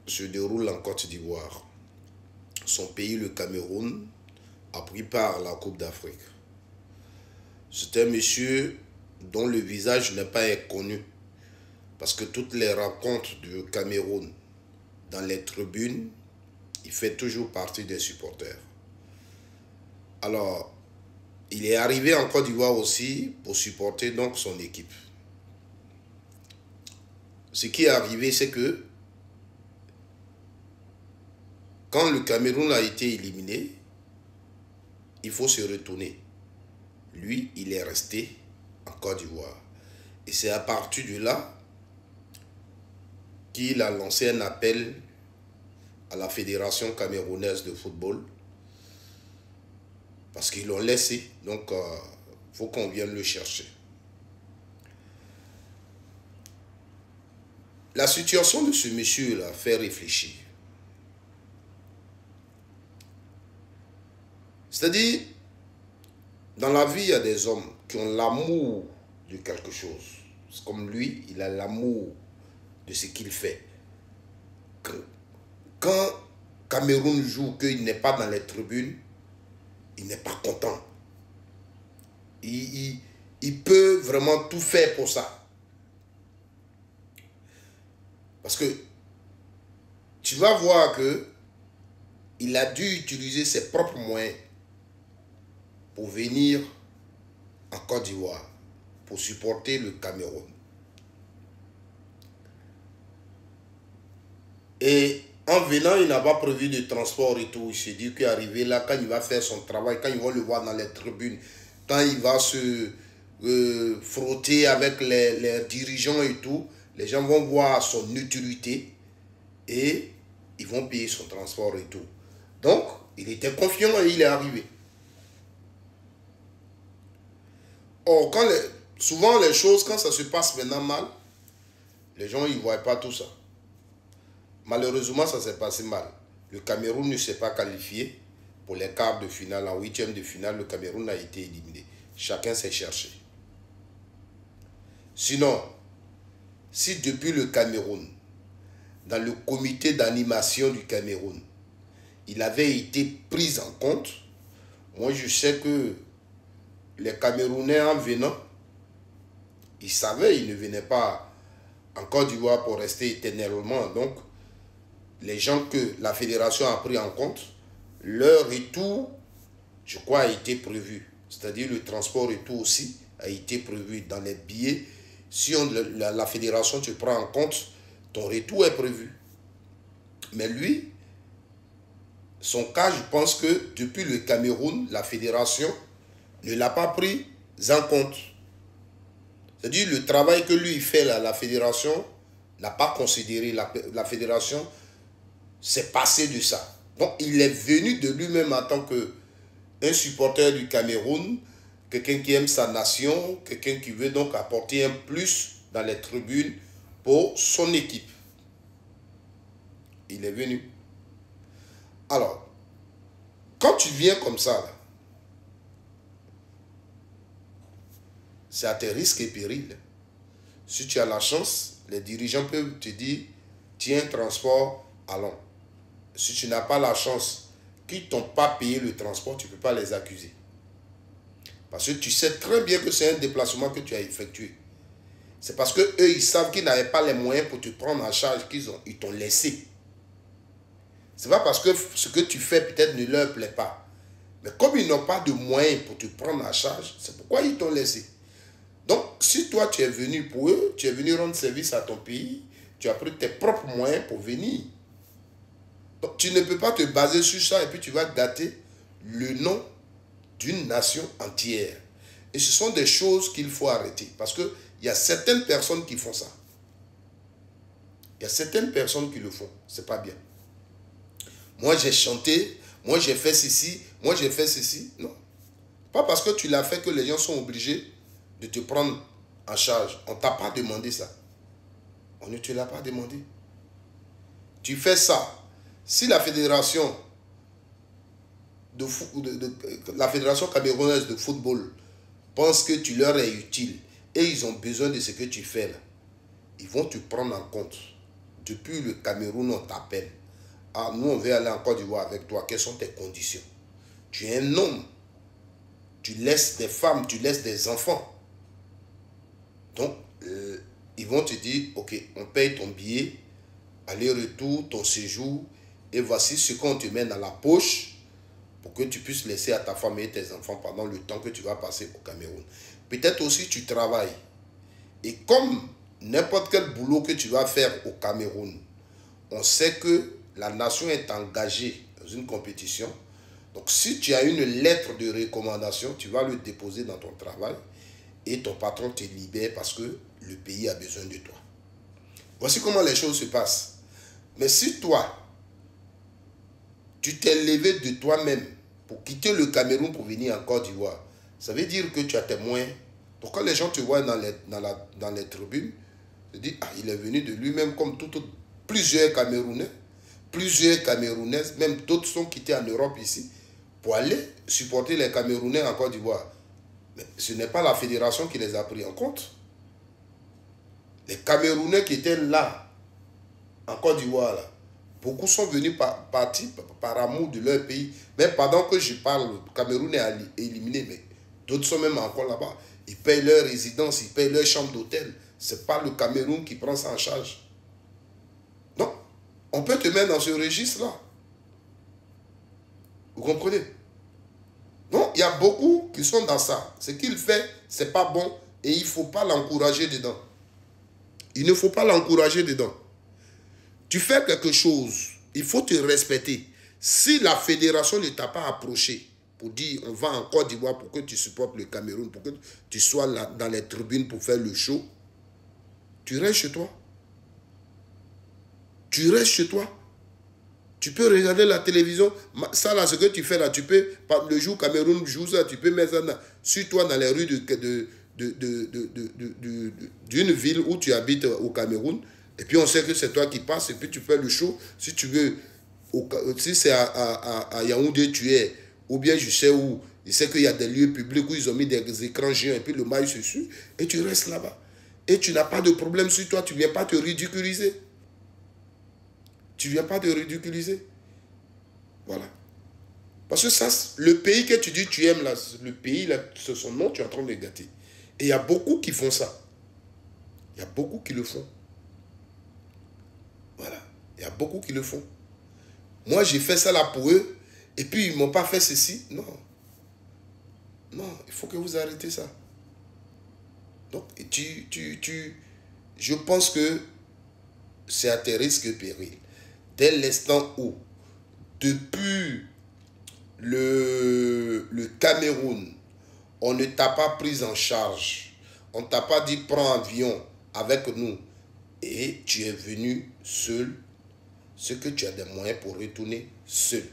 se déroule en Côte d'Ivoire. Son pays, le Cameroun, a pris part à la Coupe d'Afrique. C'est un monsieur dont le visage n'est pas inconnu, parce que toutes les rencontres du Cameroun dans les tribunes, il fait toujours partie des supporters. Alors, il est arrivé en Côte d'Ivoire aussi pour supporter donc son équipe. Ce qui est arrivé, c'est que quand le Cameroun a été éliminé, il faut se retourner. Lui, il est resté en Côte d'Ivoire. Et c'est à partir de là qu'il a lancé un appel à la Fédération camerounaise de football parce qu'ils l'ont laissé. Donc, il faut qu'on vienne le chercher. La situation de ce monsieur-là fait réfléchir. C'est-à-dire, dans la vie, il y a des hommes qui ont l'amour de quelque chose. C'est comme lui, il a l'amour de ce qu'il fait. Quand Cameroun joue, qu'il n'est pas dans les tribunes, il n'est pas content. Il peut vraiment tout faire pour ça. Parce que tu vas voir que il a dû utiliser ses propres moyens pour venir en Côte d'Ivoire, pour supporter le Cameroun. Et en venant, il n'a pas prévu de transport et tout. Il s'est dit qu'arrivé là, quand il va faire son travail, quand ils vont le voir dans les tribunes, quand il va se frotter avec les dirigeants et tout, les gens vont voir son utilité et ils vont payer son transport et tout. Donc, il était confiant et il est arrivé. Or, souvent les choses, quand ça se passe maintenant mal, les gens ne voient pas tout ça. Malheureusement, ça s'est passé mal. Le Cameroun ne s'est pas qualifié pour les quarts de finale. En huitième de finale, le Cameroun a été éliminé. Chacun s'est cherché. Sinon, si depuis le Cameroun, dans le comité d'animation du Cameroun, il avait été pris en compte, moi je sais que les Camerounais en venant, ils savaient, ils ne venaient pas en Côte d'Ivoire pour rester éternellement. Donc, les gens que la fédération a pris en compte, leur retour, je crois, a été prévu. C'est-à-dire le transport et tout aussi a été prévu dans les billets. Si la fédération te prend en compte, ton retour est prévu. Mais lui, son cas, je pense que depuis le Cameroun, la fédération ne l'a pas pris en compte. C'est-à-dire le travail que lui fait là, la fédération n'a pas considéré. La fédération s'est passée de ça. Donc il est venu de lui-même en tant qu'un supporter du Cameroun, quelqu'un qui aime sa nation, quelqu'un qui veut donc apporter un plus dans les tribunes pour son équipe. Il est venu. Alors, quand tu viens comme ça, là, c'est à tes risques et périls. Si tu as la chance, les dirigeants peuvent te dire, tiens, transport, allons. Si tu n'as pas la chance, qu'ils ne t'ont pas payé le transport, tu ne peux pas les accuser. Parce que tu sais très bien que c'est un déplacement que tu as effectué. C'est parce qu'eux, ils savent qu'ils n'avaient pas les moyens pour te prendre en charge qu'ils t'ont laissé. Ce n'est pas parce que ce que tu fais peut-être ne leur plaît pas. Mais comme ils n'ont pas de moyens pour te prendre en charge, c'est pourquoi ils t'ont laissé. Donc, si toi, tu es venu pour eux, tu es venu rendre service à ton pays, tu as pris tes propres moyens pour venir. Donc, tu ne peux pas te baser sur ça et puis tu vas gâter le nom d'une nation entière. Et ce sont des choses qu'il faut arrêter. Parce qu'il y a certaines personnes qui font ça. Il y a certaines personnes qui le font. C'est pas bien. Moi, j'ai chanté, moi, j'ai fait ceci, moi, j'ai fait ceci. Non. Pas parce que tu l'as fait que les gens sont obligés de te prendre en charge. On ne t'a pas demandé ça. On ne te l'a pas demandé. Tu fais ça. Si la fédération la fédération camerounaise de football pense que tu leur es utile et ils ont besoin de ce que tu fais là, ils vont te prendre en compte depuis le Cameroun, on t'appelle. Ah, nous, on veut aller en Côte d'Ivoire avec toi. Quelles sont tes conditions? Tu es un homme. Tu laisses des femmes, tu laisses des enfants. Donc, ils vont te dire, ok, on paye ton billet, aller-retour, ton séjour, et voici ce qu'on te met dans la poche pour que tu puisses laisser à ta femme et tes enfants pendant le temps que tu vas passer au Cameroun. Peut-être aussi tu travailles. Et comme n'importe quel boulot que tu vas faire au Cameroun, on sait que la nation est engagée dans une compétition. Donc si tu as une lettre de recommandation, tu vas le déposer dans ton travail et ton patron te libère parce que le pays a besoin de toi. Voici comment les choses se passent. Mais si toi, tu t'es levé de toi-même pour quitter le Cameroun pour venir en Côte d'Ivoire, ça veut dire que tu as tes moyens. Donc quand les gens te voient dans les tribunes, ils se disent, ah, il est venu de lui-même comme plusieurs Camerounais, plusieurs Camerounaises, même d'autres sont quittés en Europe ici, pour aller supporter les Camerounais en Côte d'Ivoire. Mais ce n'est pas la fédération qui les a pris en compte. Les Camerounais qui étaient là, en Côte d'Ivoire, beaucoup sont venus par amour de leur pays. Mais pendant que je parle, le Cameroun est éliminé, mais d'autres sont même encore là-bas. Ils payent leur résidence, ils payent leur chambre d'hôtel. Ce n'est pas le Cameroun qui prend ça en charge. Donc, on peut te mettre dans ce registre-là. Vous comprenez? Non, il y a beaucoup qui sont dans ça. Ce qu'il fait, ce n'est pas bon et il ne faut pas l'encourager dedans. Il ne faut pas l'encourager dedans. Tu fais quelque chose, il faut te respecter. Si la fédération ne t'a pas approché pour dire on va en Côte d'Ivoire pour que tu supportes le Cameroun, pour que tu sois là, dans les tribunes pour faire le show, tu restes chez toi. Tu restes chez toi. Tu peux regarder la télévision. Ça là, ce que tu fais là, tu peux, le jour Cameroun joue ça, tu peux mettre ça sur toi dans les rues d'une ville où tu habites au Cameroun. Et puis on sait que c'est toi qui passes et puis tu fais le show. Si tu veux, si c'est à Yaoundé tu es, ou bien je sais où, je sais qu'il y a des lieux publics où ils ont mis des écrans géants et puis le maillot se suit et tu restes là-bas. Et tu n'as pas de problème sur toi, tu ne viens pas te ridiculiser. Tu ne viens pas te ridiculiser. Voilà. Parce que ça, le pays que tu dis tu aimes, là, le pays, là, c'est son nom, tu es en train de le gâter. Et il y a beaucoup qui font ça. Il y a beaucoup qui le font. Voilà. Il y a beaucoup qui le font. Moi, j'ai fait ça là pour eux. Et puis, ils ne m'ont pas fait ceci. Non. Non, il faut que vous arrêtez ça. Donc, je pense que c'est à tes risques et périls. Dès l'instant où, depuis le Cameroun, on ne t'a pas pris en charge, on ne t'a pas dit prends avion avec nous et tu es venu seul, ce que tu as des moyens pour retourner seul.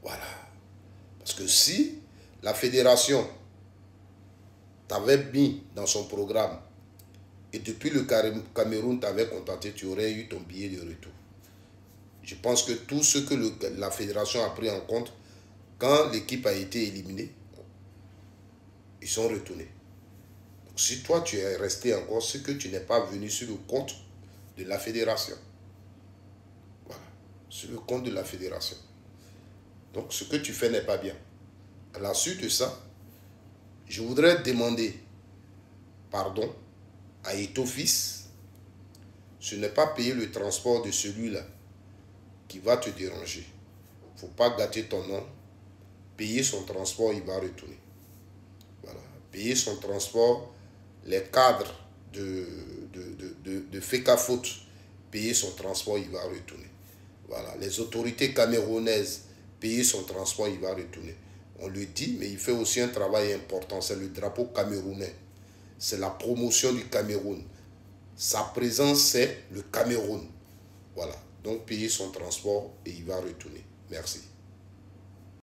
Voilà. Parce que si la fédération t'avait mis dans son programme et depuis le Cameroun t'avait contacté, tu aurais eu ton billet de retour. Je pense que tout ce que la fédération a pris en compte, quand l'équipe a été éliminée, ils sont retournés. Donc, si toi tu es resté encore, c'est que tu n'es pas venu sur le compte de la fédération. Voilà. Sur le compte de la fédération. Donc ce que tu fais n'est pas bien. À la suite de ça, je voudrais demander pardon à Eto'o fils. Ce n'est pas payer le transport de celui-là qui va te déranger. Il ne faut pas gâter ton nom. Payer son transport, il va retourner. Voilà. Payer son transport, les cadres de FECAFOOT, payer son transport, il va retourner. Voilà. Les autorités camerounaises, payer son transport, il va retourner. On le dit, mais il fait aussi un travail important. C'est le drapeau camerounais. C'est la promotion du Cameroun. Sa présence, c'est le Cameroun. Voilà. Donc, payer son transport et il va retourner. Merci.